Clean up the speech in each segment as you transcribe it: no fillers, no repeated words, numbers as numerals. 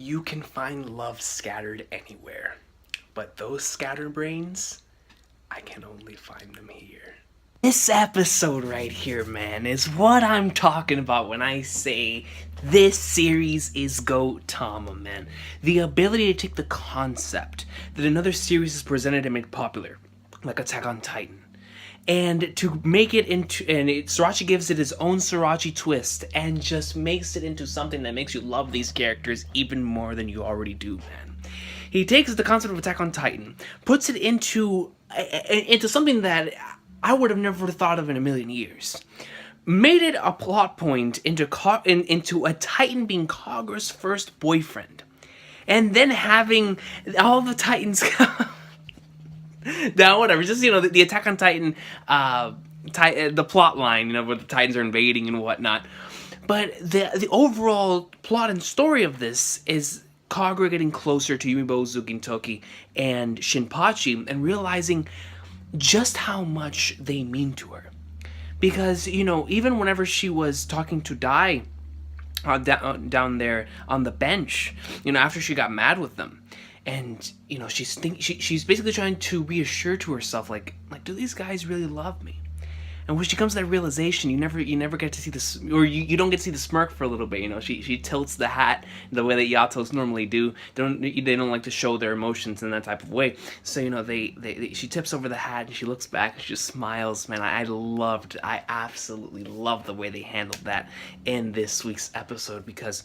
You can find love scattered anywhere, but those scatterbrains, I can only find them here. This episode right here, man, is what I'm talking about when I say this series is Gintama, man. The ability to take the concept that another series is presented and made popular, like Attack on Titan, and to make it into, Sriracha gives it his own Sriracha twist and just makes it into something that makes you love these characters even more than you already do, man. He takes the concept of Attack on Titan, puts it into something that I would have never thought of in a million years. Made it a plot point into a Titan being Kagura's first boyfriend, and then having all the Titans. Now, whatever. Just the Attack on Titan, the plot line, where the Titans are invading and whatnot. But the overall plot and story of this is Kagura getting closer to Yumibozu, Gintoki, and Shinpachi, and realizing just how much they mean to her. Because, even whenever she was talking to Dai down there on the bench, after she got mad with them, and, she's basically trying to reassure to herself, like, do these guys really love me? And when she comes to that realization, you never get to see this, or you don't get to see the smirk for a little bit. She tilts the hat the way that Yatos normally do. They don't like to show their emotions in that type of way. So she tips over the hat and she looks back and she just smiles. Man, I absolutely loved the way they handled that in this week's episode, because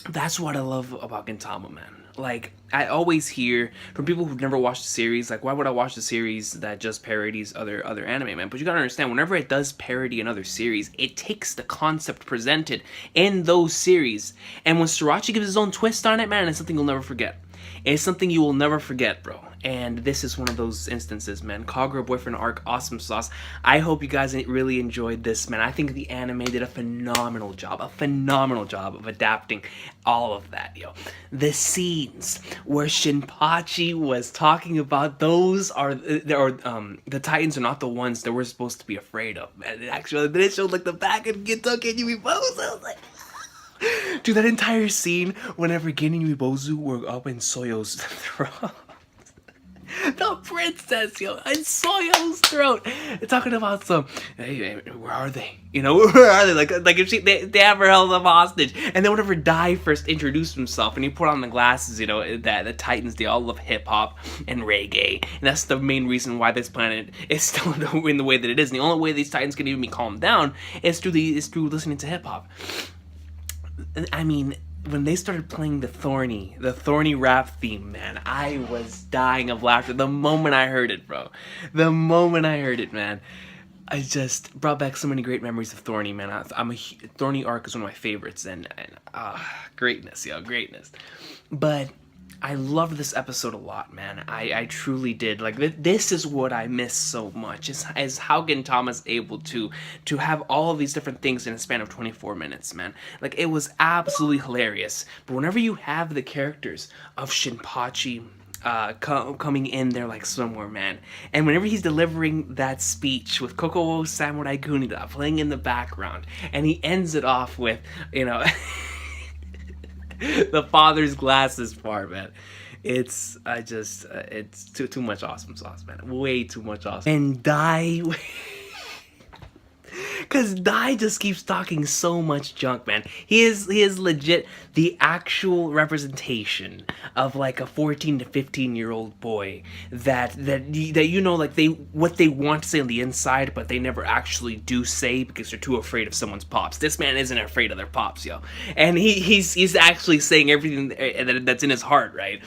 that's what I love about Gintama, man. Like, I always hear from people who've never watched the series, like, why would I watch the series that just parodies other anime, man? But you gotta understand, whenever it does parody another series, it takes the concept presented in those series, and when Sriracha gives his own twist on it, man, it's something you'll never forget. It's something you will never forget, bro. And this is one of those instances, man. Kagura boyfriend arc, awesome sauce. I hope you guys really enjoyed this, man. I think the anime did a phenomenal job of adapting all of that, yo. The scenes where Shinpachi was talking about the Titans are not the ones that we're supposed to be afraid of, man. It showed like the back of Gintoki and Yumibozu. I was like, dude, that entire scene whenever Gin and Yumibozu were up in Soyo's throat. The princess, yo, in Soyo's throat. They're talking about some, hey, where are they? Where are they? Like if they ever held them hostage. And then whenever Dai first introduced himself and he put on the glasses, that the Titans, they all love hip-hop and reggae. And that's the main reason why this planet is still in the way that it is. And the only way these Titans can even be calmed down is through listening to hip-hop. I mean, when they started playing the thorny rap theme, man, I was dying of laughter the moment I heard it, bro. The moment I heard it, man, I just brought back so many great memories of Thorny, man. Thorny arc is one of my favorites, and greatness, yo, greatness. But I loved this episode a lot, man. I truly did. Like, this is what I miss so much, is how Gintama's able to have all of these different things in a span of 24 minutes, man. Like, it was absolutely hilarious. But whenever you have the characters of Shinpachi coming in there like somewhere, man, and whenever he's delivering that speech with Kokowo Samurai Kunida playing in the background, and he ends it off with, the father's glasses part, man. It's too much awesome sauce, man. Way too much awesome. And Dai, because Dai just keeps talking so much junk, man. He is legit the actual representation of like a 14 to 15-year-old boy that like what they want to say on the inside, but they never actually do say because they're too afraid of someone's pops. This man isn't afraid of their pops, yo. And he's actually saying everything that's in his heart, right?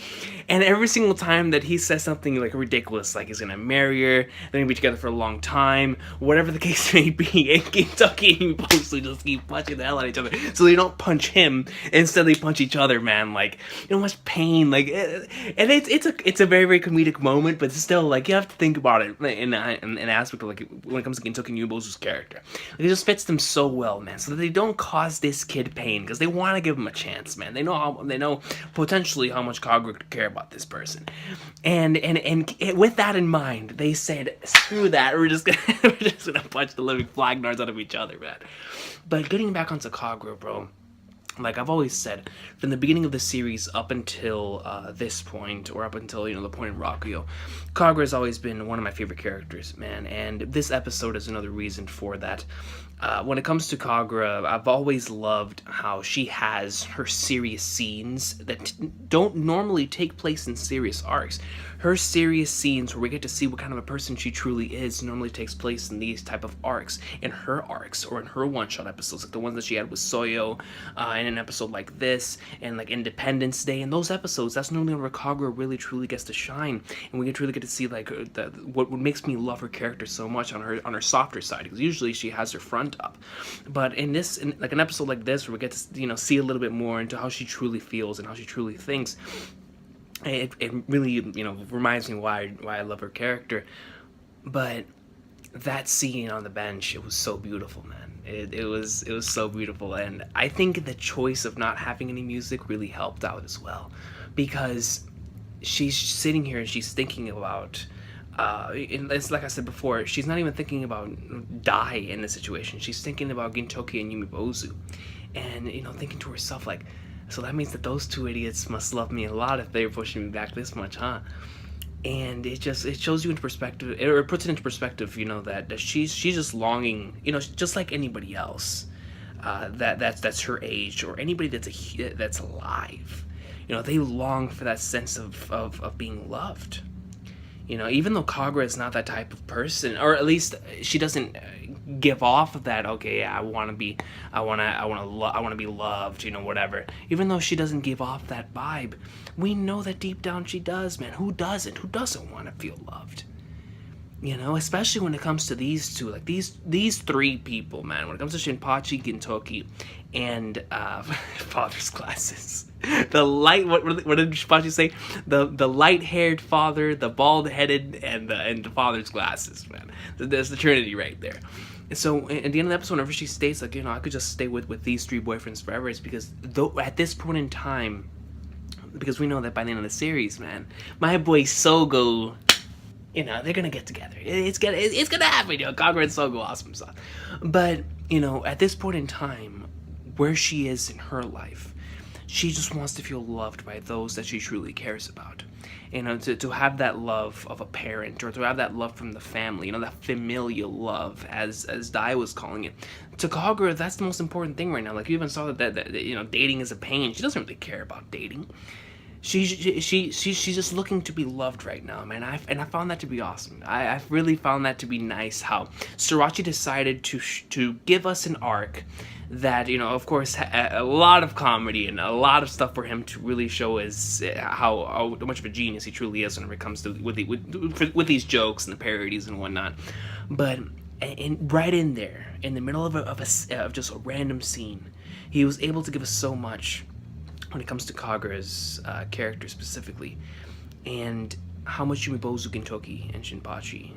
And every single time that he says something like ridiculous, like he's gonna marry her, they're gonna be together for a long time, whatever the case may be, and Gintoki and Yumibozu just keep punching the hell out of each other, so they don't punch him, instead they punch each other, man. Like, much pain, like, and it's a very, very comedic moment, but still, like, you have to think about it in an aspect of, like, when it comes to Gintoki and Yumibozu's character. Like, it just fits them so well, man, so that they don't cause this kid pain, because they want to give him a chance, man. They know potentially how much Kagura could care about this person, and with that in mind, they said, screw that, we're just gonna punch the living flag nards out of each other, man. But getting back onto Kagura, bro, like I've always said, from the beginning of the series up until this point, or up until the point in Rakuyo, Kagura has always been one of my favorite characters, man. And this episode is another reason for that. When it comes to Kagura, I've always loved how she has her serious scenes that don't normally take place in serious arcs. Her serious scenes where we get to see what kind of a person she truly is normally takes place in these type of arcs, in her arcs, or in her one-shot episodes, like the ones that she had with Soyo, in an episode like this, and like Independence Day, and those episodes, that's normally where Kagura really truly gets to shine, and we really get to see like what makes me love her character so much on her softer side, because usually she has her front up, but in like an episode like this where we get to see a little bit more into how she truly feels and how she truly thinks, it really reminds me why I love her character. But that scene on the bench, it was so beautiful, man. It was so beautiful, and I think the choice of not having any music really helped out as well, because she's sitting here and she's thinking about and it's like I said before, she's not even thinking about Dai in the situation. She's thinking about Gintoki and Yumibozu, and thinking to herself like, so that means that those two idiots must love me a lot if they're pushing me back this much, huh? And it shows you into perspective, or it puts it into perspective, that she's just longing, just like anybody else, that's her age, or anybody that's alive, they long for that sense of being loved. Even though Kagura is not that type of person, or at least she doesn't give off of that. Okay, yeah, I want to be loved, whatever. Even though she doesn't give off that vibe, we know that deep down she does, man. Who doesn't? Who doesn't want to feel loved? Especially when it comes to these two, like these three people, man. When it comes to Shinpachi, Gintoki, and father's glasses. The light. What did Shinpachi say? The light-haired father, the bald-headed, and the father's glasses, man. There's the Trinity right there. And so at the end of the episode, whenever she states like, I could just stay with these three boyfriends forever, it's because at this point in time, because we know that by the end of the series, man, my boy Sogo, they're gonna get together. It's gonna happen. Kagura and Sogo, awesome stuff. But at this point in time, where she is in her life, she just wants to feel loved by those that she truly cares about. To have that love of a parent, or to have that love from the family, that familial love, as Dai was calling it. To Kagura, that's the most important thing right now. Like, you even saw that dating is a pain. She doesn't really care about dating. She's just looking to be loved right now, man. I found that to be awesome. I've really found that to be nice, how Sorachi decided to give us an arc that, of course, a lot of comedy and a lot of stuff for him to really show is how much of a genius he truly is whenever it comes to with these jokes and the parodies and whatnot. But right in there, in the middle of just a random scene, he was able to give us so much when it comes to Kagura's character specifically, and how much Yumibozu, Gintoki, and Shinpachi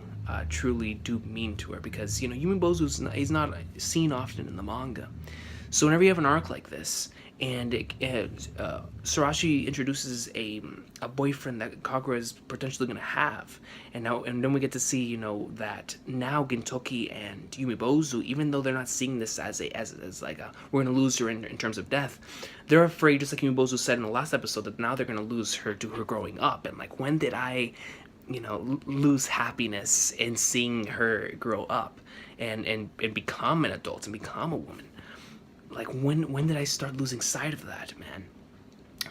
truly do mean to her, because Yumibozu is not seen often in the manga. So whenever you have an arc like this, and Sorachi introduces a boyfriend that Kagura is potentially going to have, and then we get to see that now Gintoki and Yumibozu, even though they're not seeing this as like we're going to lose her in terms of death, they're afraid, just like Yumibozu said in the last episode, that now they're going to lose her to her growing up. And like, when did I lose happiness in seeing her grow up and become an adult and become a woman? Like, when did I start losing sight of that, man?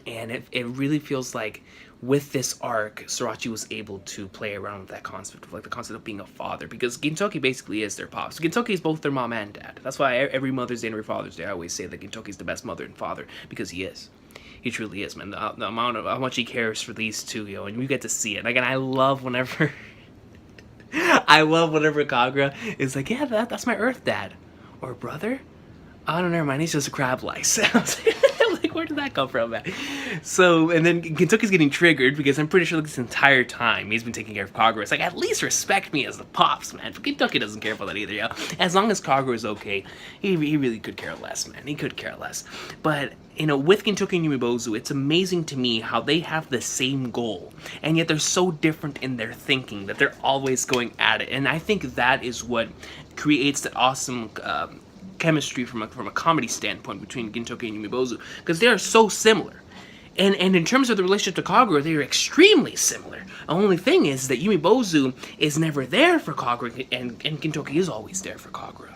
And it really feels like with this arc, Sorachi was able to play around with that concept of, like, the concept of being a father, because Gintoki basically is their pops. Gintoki is both their mom and dad. That's why every Mother's Day and every Father's Day, I always say that Gintoki's the best mother and father, because he is. He truly is, man. The amount of how much he cares for these two, and you get to see it. Like, and I love whenever Kagura is like, yeah, that's my Earth dad, or brother. Oh, no, never mind. He's just a crab lice. I was like, where did that come from, man? So, and then Gintoki's getting triggered because I'm pretty sure this entire time he's been taking care of Kagura. It's like, at least respect me as the pops, man. But Gintoki doesn't care about that either, As long as Kagura is okay, he really could care less, man. He could care less. But, with Gintoki and Yumibozu, it's amazing to me how they have the same goal, and yet they're so different in their thinking that they're always going at it. And I think that is what creates that awesome chemistry from a comedy standpoint between Gintoki and Yumibozu, because they are so similar. And in terms of the relationship to Kagura, they are extremely similar. The only thing is that Yumibozu is never there for Kagura, and Gintoki is always there for Kagura.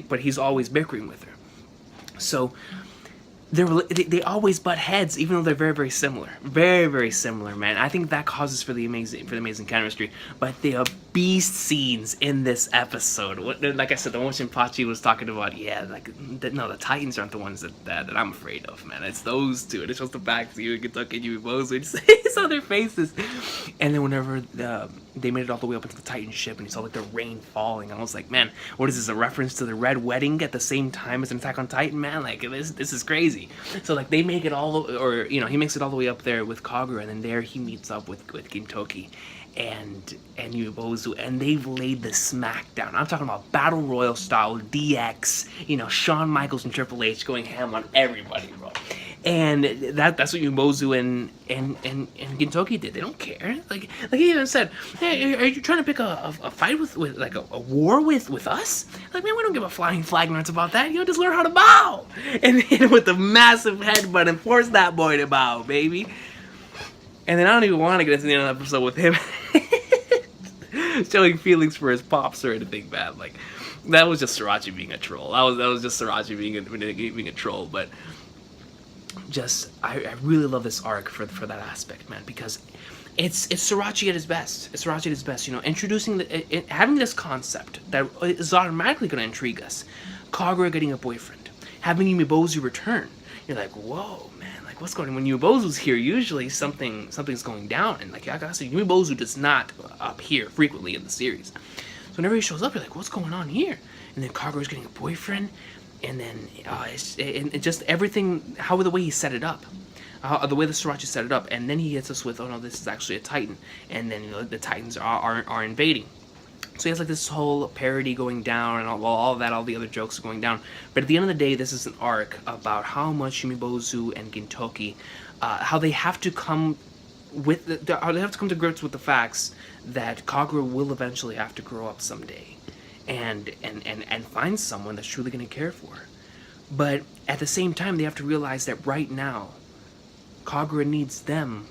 But he's always bickering with her. So they always butt heads, even though they're very, very similar. Very, very similar, man. I think that causes for the amazing chemistry. But the beast scenes in this episode, like I said, the one Shinpachi was talking about, the Titans aren't the ones that I'm afraid of, man. It's those two. And it's just the back to you and Gintoki and Yumibozu. It's on their faces. And then whenever they made it all the way up into the Titan ship, and you saw like the rain falling, I was like, man, what is this, a reference to the Red Wedding at the same time as an Attack on Titan, man? Like, this is crazy. So like they make it he makes it all the way up there with Kagura, and then there he meets up with Gintoki and Yumibozu, and they've laid the smackdown. I'm talking about Battle Royal style, DX, Shawn Michaels and Triple H going ham on everybody, bro. And that's what Yumibozu and Gintoki did. They don't care. Like he even said, "Hey, are you trying to pick a fight with like a war with us? Like, man, we don't give a flying flag nuts about that. Just learn how to bow." And hit him with a massive headbutt and force that boy to bow, baby. And then I don't even want to get into the end of the episode with him showing feelings for his pops or anything bad. Like, that was just Sriracha being a troll. That was just Sriracha being a troll, but. I really love this arc for that aspect, man, because it's Sriracha at his best. It's Sriracha at his best, introducing having this concept that is automatically going to intrigue us. Kagura getting a boyfriend, having Yumibozu return. You're like, whoa, man, like what's going on? When Yumibozu's here, usually something's going down, and like I gotta say, Yumibozu does not appear frequently in the series. So whenever he shows up, you're like, what's going on here? And then Kagura's getting a boyfriend. And then it's just everything, the way he set it up, the way the Sriracha set it up, and then he hits us with, oh no, this is actually a Titan, and then the Titans are invading. So he has like this whole parody going down, and all that, all the other jokes are going down. But at the end of the day, this is an arc about how much Yumibozu and Gintoki, how they have to come to grips with the facts that Kagura will eventually have to grow up someday. And find someone that's truly going to care for her. But at the same time, they have to realize that right now, Kagura needs them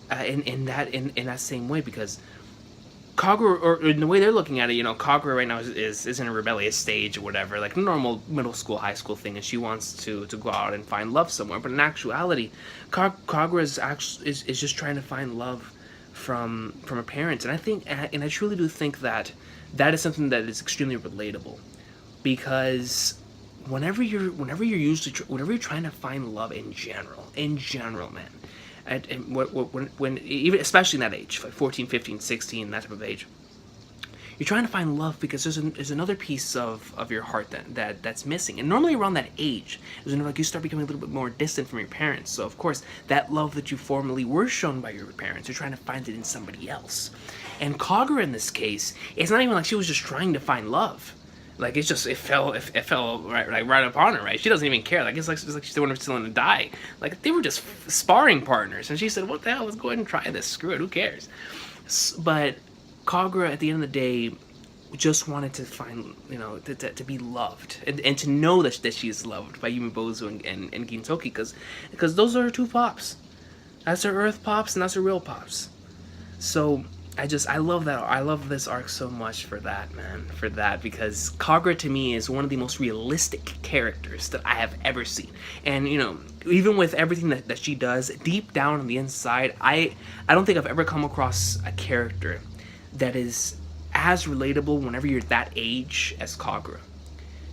in that same way, because Kagura, or in the way they're looking at it, Kagura right now is in a rebellious stage or whatever, like a normal middle school, high school thing, and she wants to go out and find love somewhere. But in actuality, Kagura is just trying to find love from her parents, and I truly do think that is something that is extremely relatable, because whenever you're trying to find love in general, man, when even especially in that age, like 14, 15, 16, that type of age, you're trying to find love because there's another piece of your heart that's missing. And normally around that age is when like you start becoming a little bit more distant from your parents. So of course that love that you formerly were shown by your parents, you're trying to find it in somebody else. And Kagura in this case, it's not even like she was just trying to find love. Like it fell right upon her, right? She doesn't even care. Like it's like she didn't want to die. Like they were just sparring partners, and she said, "What the hell? Let's go ahead and try this. Screw it. Who cares?" But Kagura, at the end of the day, just wanted to find, to be loved, and to know that she's loved by Yumibozu and Gintoki, because those are her two pops. That's her Earth pops, and that's her real pops. So I love that. I love this arc so much for that, man. For that, because Kagura to me is one of the most realistic characters that I have ever seen. And even with everything that she does, deep down on the inside, I don't think I've ever come across a character that is as relatable whenever you're that age as Kagura.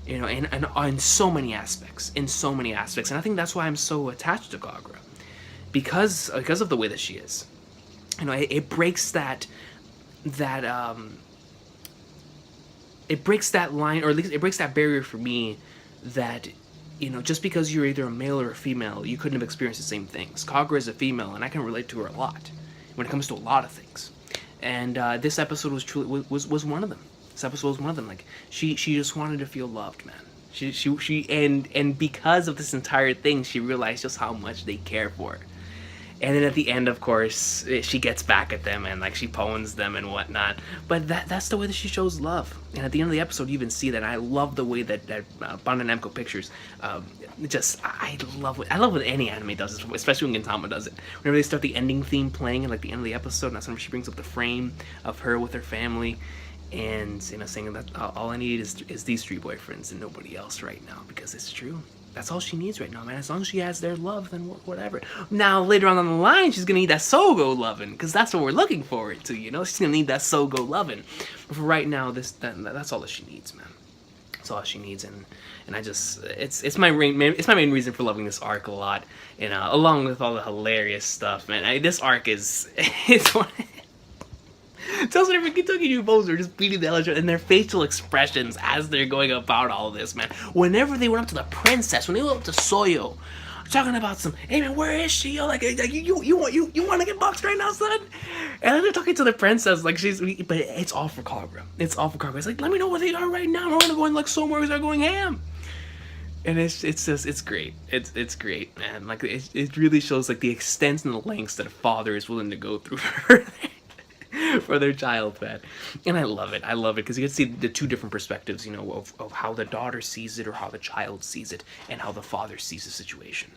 And in so many aspects. And I think that's why I'm so attached to Kagura, because of the way that she is. It breaks that it breaks that line, or at least it breaks that barrier for me, that just because you're either a male or a female, you couldn't have experienced the same things. Kagura is a female, and I can relate to her a lot when it comes to a lot of things. And this episode was truly was one of them. This episode was one of them. Like she just wanted to feel loved, man. She and because of this entire thing, she realized just how much they care for her. And then at the end, of course, she gets back at them and like she pawns them and whatnot. But that's the way that she shows love. And at the end of the episode, you even see that. And I love the way that Bandai Namco Pictures, I love what any anime does, especially when Gintama does it. Whenever they start the ending theme playing at like the end of the episode, and that's when she brings up the frame of her with her family, and saying that all I need is these 3 boyfriends and nobody else right now, because it's true. That's all she needs right now, man. As long as she has their love, then whatever. Now, later on the line, she's gonna need that Sogo loving, because that's what we're looking forward to, She's gonna need that Sogo loving. But for right now, that's all that she needs, man. That's all she needs, and I just, it's my main reason for loving this arc a lot, and along with all the hilarious stuff, man. This arc is, it's one. Tells me if Kentucky New Bows are just beating the hell out of each other, and their facial expressions as they're going about all this, man. Whenever they went up to the princess, when they went up to Soyo, talking about some, hey man, where is she? Yo, like you want to get boxed right now, son? And then they're talking to the princess, like but it's all for Kagura. It's all for Kagura. It's like, let me know where they are right now. We're gonna go in like somewhere. They're going ham. And it's just, it's great. It's great, man. Like it really shows like the extent and the lengths that a father is willing to go through for their child, man. And I love it because you get to see the 2 different perspectives, of how the daughter sees it or how the child sees it, and how the father sees the situation.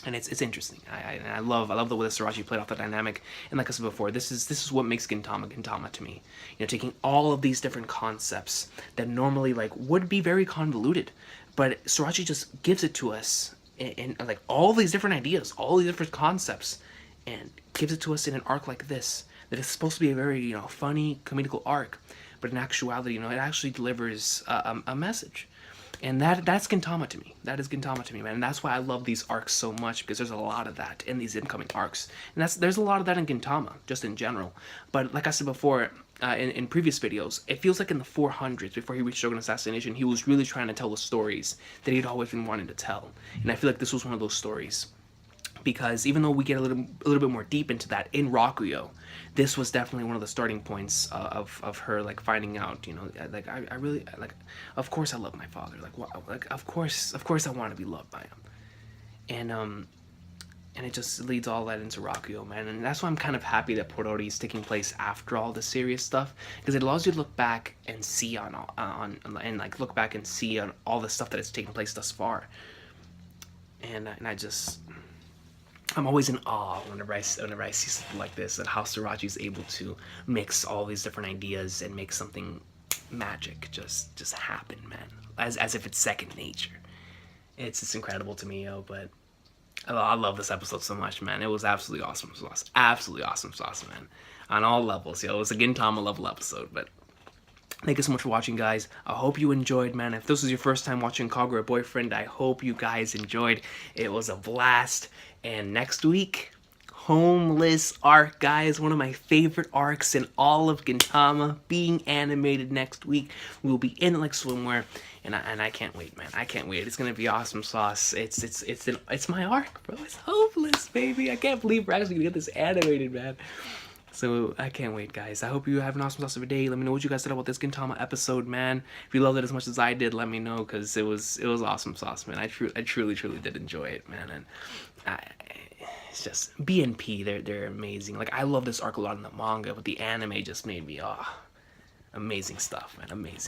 And it's interesting. I love the way that Sorachi played off the dynamic. And like I said before, this is what makes Gintama to me. Taking all of these different concepts that normally like would be very convoluted, but Sorachi just gives it to us in like all these different ideas, all these different concepts, and gives it to us in an arc like this. That is supposed to be a very, funny, comedical arc, but in actuality, it actually delivers a message. And that's Gintama to me. That is Gintama to me, man. And that's why I love these arcs so much, because there's a lot of that in these incoming arcs. And there's a lot of that in Gintama, just in general. But like I said before, in previous videos, it feels like in the 400s, before he reached Shogun Assassination, he was really trying to tell the stories that he'd always been wanting to tell. And I feel like this was one of those stories. Because even though we get a little bit more deep into that in Rakuyo, this was definitely one of the starting points of her like finding out, like I really like, of course I love my father, like of course I want to be loved by him, and it just leads all that into Rakuyo, man. And that's why I'm kind of happy that parody is taking place after all the serious stuff, because it allows you to look back and see on look back and see on all the stuff that has taken place thus far, and I'm always in awe whenever I see something like this, and how Sorachi is able to mix all these different ideas and make something magic just happen, man. As if it's second nature. It's incredible to me, but I love this episode so much, man. It was absolutely awesome sauce. Absolutely awesome sauce, man. On all levels, It was a Gintama level episode, but thank you so much for watching, guys. I hope you enjoyed, man. If this was your first time watching Kagura Boyfriend, I hope you guys enjoyed. It was a blast. And next week, Homeless arc, guys. One of my favorite arcs in all of Gintama being animated next week. We'll be in like swimwear, and I can't wait, man. I can't wait. It's gonna be awesome sauce. It's my arc, bro. It's Hopeless, baby. I can't believe we're actually gonna get this animated, man. So I can't wait, guys. I hope you have an awesome sauce of a day. Let me know what you guys said about this Gintama episode, man. If you loved it as much as I did, let me know, because it was awesome sauce, man. I truly did enjoy it, man. And it's just BNP. They're amazing. Like, I love this arc a lot in the manga, but the anime just made me amazing stuff, man. Amazing.